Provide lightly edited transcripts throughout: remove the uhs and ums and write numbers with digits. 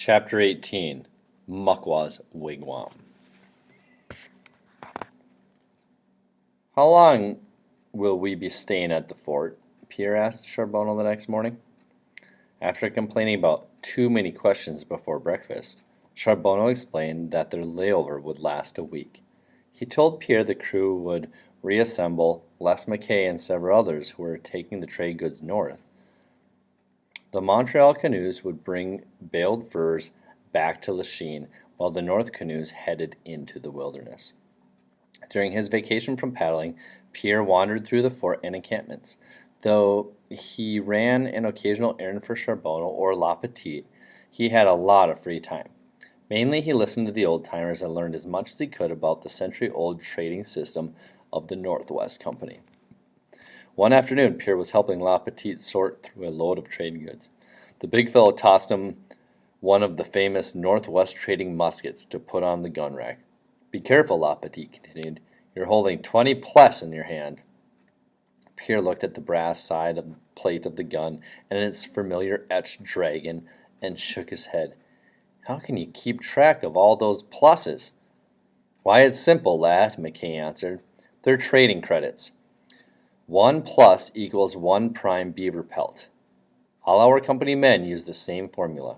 Chapter 18, Muckwa's Wigwam. How long will we be staying at the fort? Pierre asked Charbonneau the next morning. After complaining about too many questions before breakfast, Charbonneau explained that their layover would last a week. He told Pierre the crew would reassemble, less Mackay and several others who were taking the trade goods north. The Montreal canoes would bring baled furs back to Lachine, while the north canoes headed into the wilderness. During his vacation from paddling, Pierre wandered through the fort and encampments. Though he ran an occasional errand for Charbonneau or La Petite, he had a lot of free time. Mainly he listened to the old-timers and learned as much as he could about the century-old trading system of the Northwest Company. One afternoon, Pierre was helping La Petite sort through a load of trade goods. The big fellow tossed him one of the famous Northwest trading muskets to put on the gun rack. "Be careful," La Petite continued. "You're holding 20 plus in your hand." Pierre looked at the brass side of the plate of the gun and its familiar etched dragon and shook his head. "How can you keep track of all those pluses?" "Why, it's simple, lad," Mackay answered. "They're trading credits. 1 plus equals 1 prime beaver pelt. All our company men use the same formula.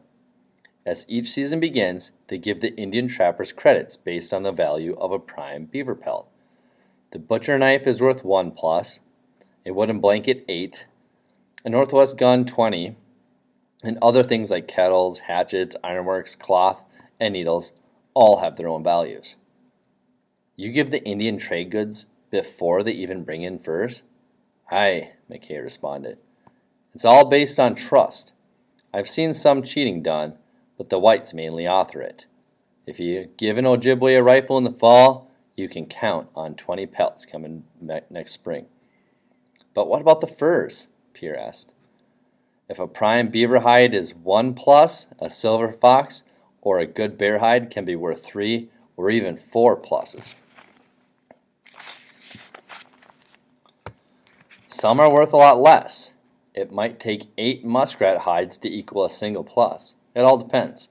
As each season begins, they give the Indian trappers credits based on the value of a prime beaver pelt. The butcher knife is worth 1 plus, a wooden blanket 8, a Northwest gun 20, and other things like kettles, hatchets, ironworks, cloth, and needles all have their own values." "You give the Indian trade goods before they even bring in furs?" "Aye," Mackay responded. "It's all based on trust. I've seen some cheating done, but the whites mainly author it. If you give an Ojibwe a rifle in the fall, you can count on 20 pelts coming next spring." "But what about the furs?" Pierre asked. "If a prime beaver hide is 1 plus, a silver fox or a good bear hide can be worth 3 or even 4 pluses. Some are worth a lot less. It might take 8 muskrat hides to equal a single plus. It all depends.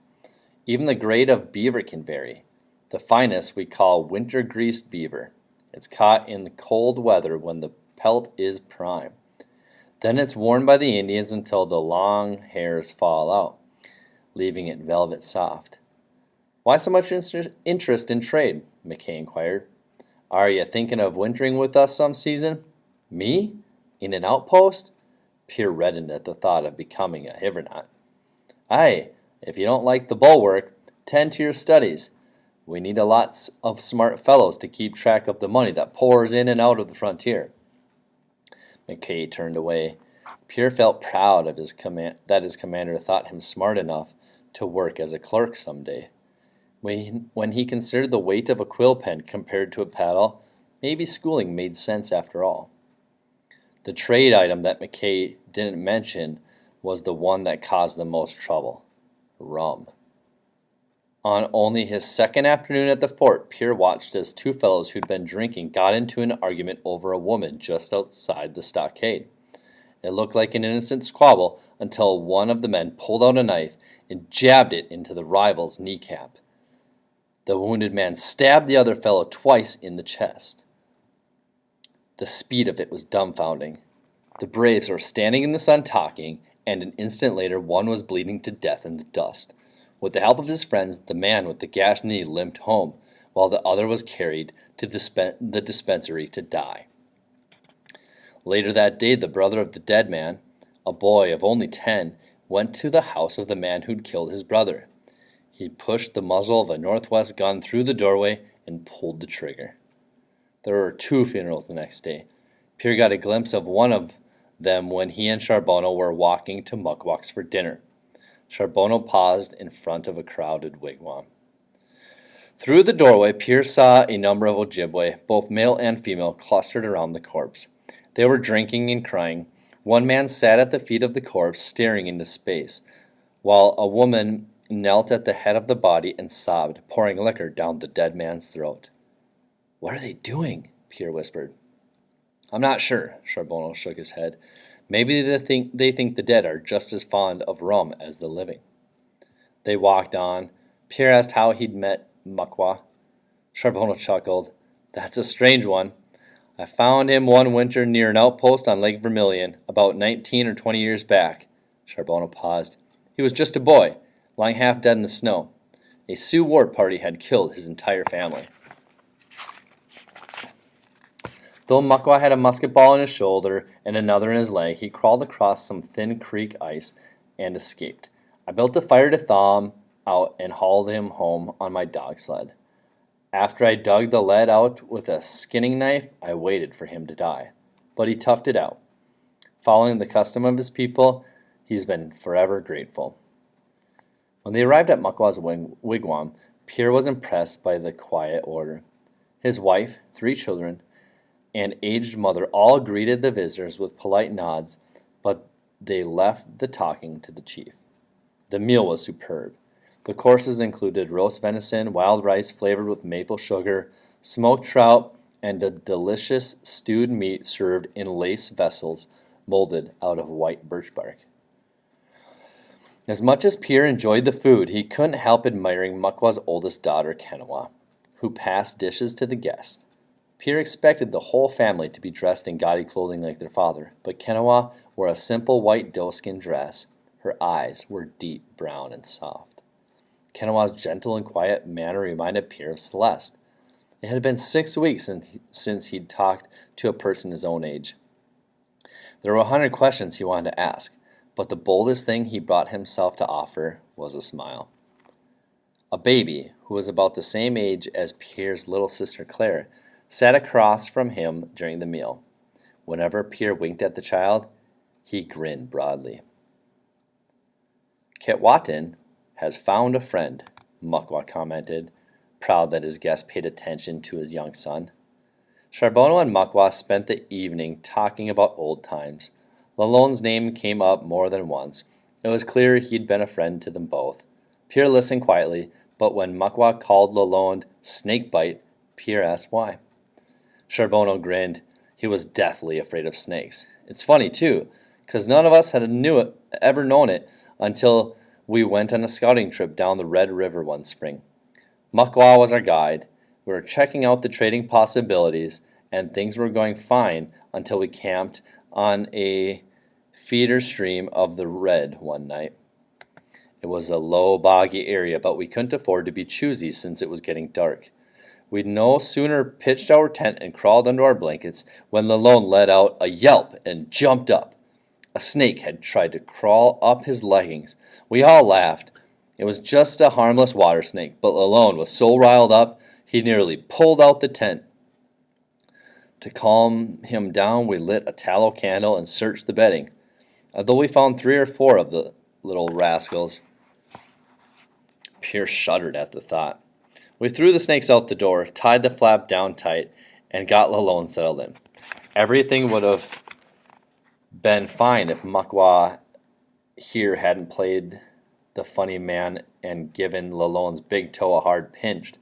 Even the grade of beaver can vary. The finest we call winter-greased beaver. It's caught in the cold weather when the pelt is prime. Then it's worn by the Indians until the long hairs fall out, leaving it velvet soft." "Why so much interest in trade?" Mackay inquired. "Are you thinking of wintering with us some season?" "Me? In an outpost?" Pierre reddened at the thought of becoming a Huguenot. "Aye, if you don't like the bulwark, tend to your studies. We need a lot of smart fellows to keep track of the money that pours in and out of the frontier." Mackay turned away. Pierre felt proud of that his commander thought him smart enough to work as a clerk someday. When he considered the weight of a quill pen compared to a paddle, maybe schooling made sense after all. The trade item that Mackay didn't mention was the one that caused the most trouble: rum. On only his second afternoon at the fort, Pierre watched as 2 fellows who'd been drinking got into an argument over a woman just outside the stockade. It looked like an innocent squabble until one of the men pulled out a knife and jabbed it into the rival's kneecap. The wounded man stabbed the other fellow twice in the chest. The speed of it was dumbfounding. The braves were standing in the sun talking, and an instant later one was bleeding to death in the dust. With the help of his friends, the man with the gashed knee limped home, while the other was carried to the dispensary to die. Later that day, the brother of the dead man, a boy of only 10, went to the house of the man who'd killed his brother. He pushed the muzzle of a Northwest gun through the doorway and pulled the trigger. There were 2 funerals the next day. Pierre got a glimpse of one of them when he and Charbonneau were walking to Muckwa's for dinner. Charbonneau paused in front of a crowded wigwam. Through the doorway, Pierre saw a number of Ojibwe, both male and female, clustered around the corpse. They were drinking and crying. One man sat at the feet of the corpse, staring into space, while a woman knelt at the head of the body and sobbed, pouring liquor down the dead man's throat. "What are they doing?" Pierre whispered. "I'm not sure," Charbonneau shook his head. "Maybe they think the dead are just as fond of rum as the living." They walked on. Pierre asked how he'd met Muckwa. Charbonneau chuckled. That's a strange one. I found him one winter near an outpost on Lake Vermilion, about 19 or 20 years back. Charbonneau paused. He was just a boy, lying half dead in the snow. A Sioux war party had killed his entire family. Though Muckwa had a musket ball in his shoulder and another in his leg, he crawled across some thin creek ice and escaped. I built a fire to thaw him out and hauled him home on my dog sled. After I dug the lead out with a skinning knife, I waited for him to die. But he toughed it out. Following the custom of his people, he's been forever grateful. When they arrived at Muckwa's wigwam, Pierre was impressed by the quiet order. His wife, 3 children, and aged mother all greeted the visitors with polite nods, but they left the talking to the chief. The meal was superb. The courses included roast venison, wild rice flavored with maple sugar, smoked trout, and a delicious stewed meat served in lace vessels molded out of white birch bark. As much as Pierre enjoyed the food, he couldn't help admiring Muckwa's oldest daughter, Kenewa, who passed dishes to the guests. Pierre expected the whole family to be dressed in gaudy clothing like their father, but Kenewa wore a simple white doeskin dress. Her eyes were deep brown and soft. Kenewa's gentle and quiet manner reminded Pierre of Celeste. It had been 6 weeks since he'd talked to a person his own age. There were 100 questions he wanted to ask, but the boldest thing he brought himself to offer was a smile. A baby, who was about the same age as Pierre's little sister Claire, sat across from him during the meal. Whenever Pierre winked at the child, he grinned broadly. Ketwatan has found a friend, Muckwa commented, proud that his guest paid attention to his young son. Charbonneau and Muckwa spent the evening talking about old times. Lalonde's name came up more than once. It was clear he'd been a friend to them both. Pierre listened quietly, but when Muckwa called Lalonde Snakebite, Pierre asked why. Charbonneau grinned. He was deathly afraid of snakes. It's funny, too, because none of us had ever known it until we went on a scouting trip down the Red River one spring. Muckwa was our guide. We were checking out the trading possibilities, and things were going fine until we camped on a feeder stream of the Red one night. It was a low, boggy area, but we couldn't afford to be choosy since it was getting dark. We'd no sooner pitched our tent and crawled under our blankets when Lalonde let out a yelp and jumped up. A snake had tried to crawl up his leggings. We all laughed. It was just a harmless water snake, but Lalonde was so riled up he nearly pulled out the tent. To calm him down, we lit a tallow candle and searched the bedding. Although we found 3 or 4 of the little rascals, Pierre shuddered at the thought. We threw the snakes out the door, tied the flap down tight, and got Lalonde settled in. Everything would have been fine if Muckwa here hadn't played the funny man and given Lalonde's big toe a hard pinch.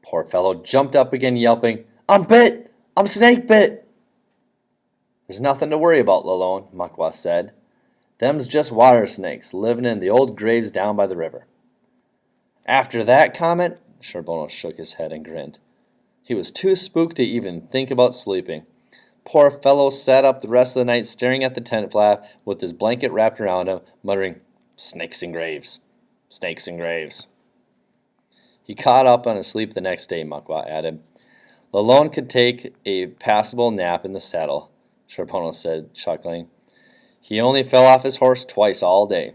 Poor fellow jumped up again, yelping, "I'm bit! I'm snake bit!" "There's nothing to worry about, Lalonde," Muckwa said. "Them's just water snakes living in the old graves down by the river." After that comment, Charbonneau shook his head and grinned. He was too spooked to even think about sleeping. Poor fellow sat up the rest of the night staring at the tent flap with his blanket wrapped around him, muttering, "Snakes and graves, snakes and graves." He caught up on his sleep the next day, Muckwa added. Lalonde could take a passable nap in the saddle, Charbonneau said, chuckling. He only fell off his horse twice all day.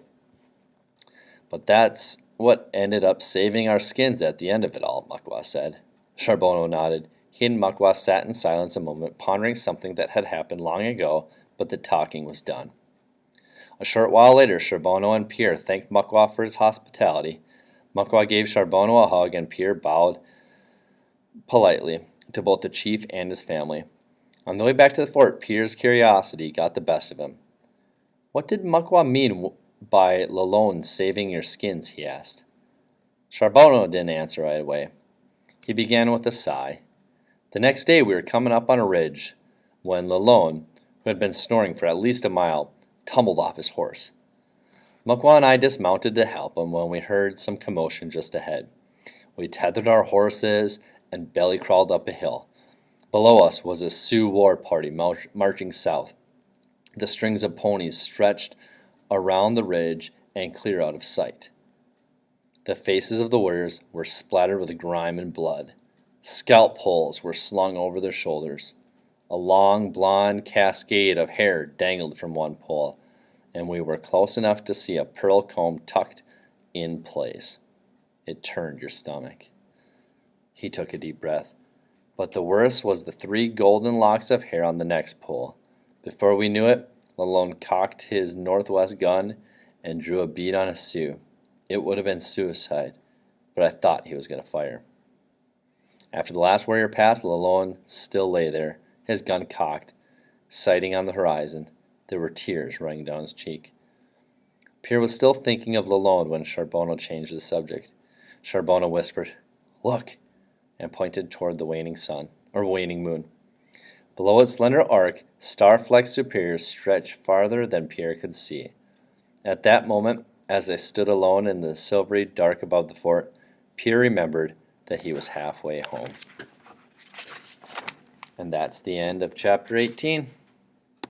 But that's what ended up saving our skins at the end of it all, Muckwa said. Charbonneau nodded. He and Muckwa sat in silence a moment, pondering something that had happened long ago, but the talking was done. A short while later, Charbonneau and Pierre thanked Muckwa for his hospitality. Muckwa gave Charbonneau a hug, and Pierre bowed politely to both the chief and his family. On the way back to the fort, Pierre's curiosity got the best of him. "What did Muckwa mean by Lalonde saving your skins?" he asked. Charbonneau didn't answer right away. He began with a sigh. "The next day we were coming up on a ridge when Lalonde, who had been snoring for at least a mile, tumbled off his horse. Muckwa and I dismounted to help him when we heard some commotion just ahead. We tethered our horses and belly crawled up a hill. Below us was a Sioux war party marching south. The strings of ponies stretched around the ridge and clear out of sight. The faces of the warriors were splattered with grime and blood. Scalp poles were slung over their shoulders. A long blonde cascade of hair dangled from one pole, and we were close enough to see a pearl comb tucked in place. It turned your stomach. He took a deep breath. But the worst was the 3 golden locks of hair on the next pole. Before we knew it, Lalone cocked his northwest gun and drew a bead on a Sioux. It would have been suicide, but I thought he was going to fire. After the last warrior passed, Lalone still lay there, his gun cocked, sighting on the horizon. There were tears running down his cheek. Pierre was still thinking of Lalone when Charbonneau changed the subject. Charbonneau whispered, "Look," and pointed toward the waning moon. Below its slender arc, star-flecked Superior stretched farther than Pierre could see. At that moment, as they stood alone in the silvery dark above the fort, Pierre remembered that he was halfway home. And that's the end of chapter 18.